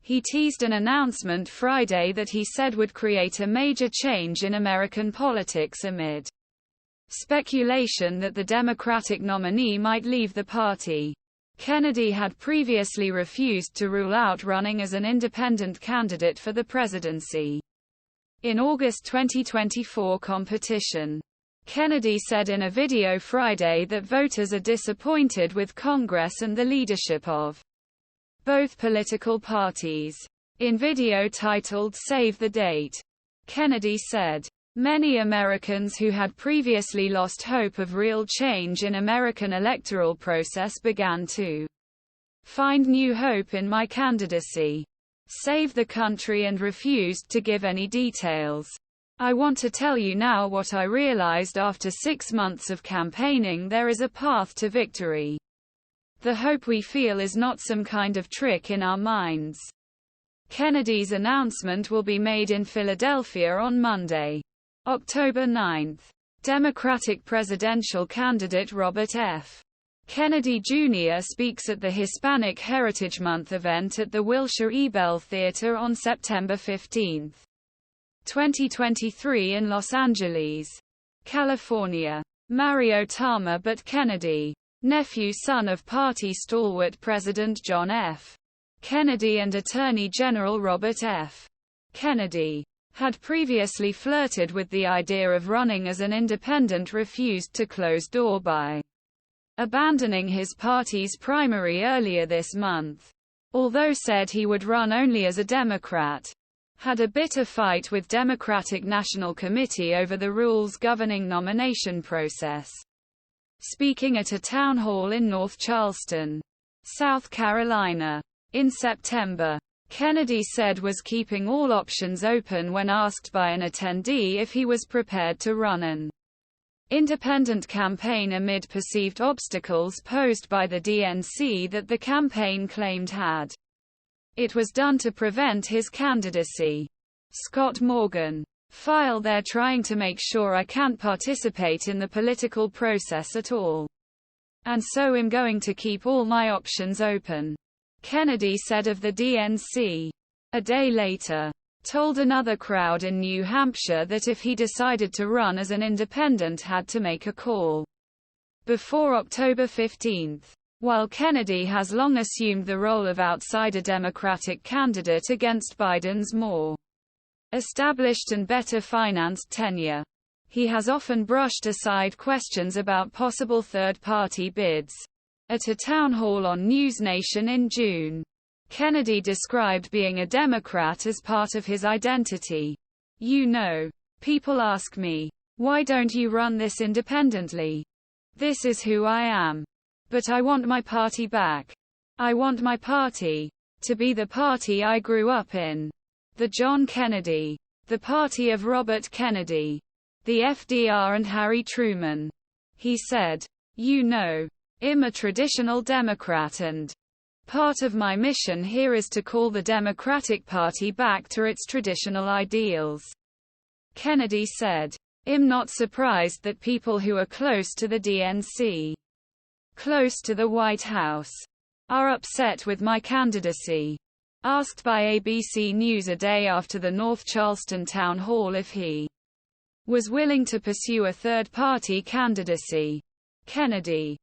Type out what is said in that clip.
He teased an announcement Friday that he said would create a major change in American politics amid speculation that the Democratic nominee might leave the party. Kennedy had previously refused to rule out running as an independent candidate for the presidency in August 2024 competition. Kennedy said in a video Friday that voters are disappointed with Congress and the leadership of both political parties. In video titled "Save the Date," Kennedy said, "Many Americans who had previously lost hope of real change in American electoral process began to find new hope in my candidacy. Save the country and refused to give any details. I want to tell you now what I realized after 6 months of campaigning: there is a path to victory. The hope we feel is not some kind of trick in our minds." Kennedy's announcement will be made in Philadelphia on Monday, October 9. Democratic presidential candidate Robert F. Kennedy Jr. speaks at the Hispanic Heritage Month event at the Wilshire Ebell Theater on September 15, 2023 in Los Angeles, California. Mario Tama but Kennedy, nephew son of party stalwart President John F. Kennedy and Attorney General Robert F. Kennedy, had previously flirted with the idea of running as an independent, refused to close door by abandoning his party's primary earlier this month. Although said he would run only as a Democrat, had a bitter fight with Democratic National Committee over the rules governing nomination process. Speaking at a town hall in North Charleston, South Carolina, in September, Kennedy said was keeping all options open when asked by an attendee if he was prepared to run an independent campaign amid perceived obstacles posed by the DNC that the campaign claimed had it was done to prevent his candidacy. Scott Morgan filed "They're trying to make sure I can't participate in the political process at all. And so I'm going to keep all my options open," Kennedy said of the DNC. A day later, told another crowd in New Hampshire that if he decided to run as an independent had to make a call before October 15. While Kennedy has long assumed the role of outsider Democratic candidate against Biden's more established and better financed tenure, he has often brushed aside questions about possible third-party bids. At a town hall on News Nation in June, Kennedy described being a Democrat as part of his identity. "You know, people ask me, why don't you run this independently? This is who I am. But I want my party back. I want my party to be the party I grew up in. The John Kennedy. The party of Robert Kennedy. The FDR and Harry Truman," he said. "You know, I'm a traditional Democrat and part of my mission here is to call the Democratic Party back to its traditional ideals." Kennedy said, "I'm not surprised that people who are close to the DNC, close to the White House, are upset with my candidacy." Asked by ABC News a day after the North Charleston town hall if he was willing to pursue a third-party candidacy, Kennedy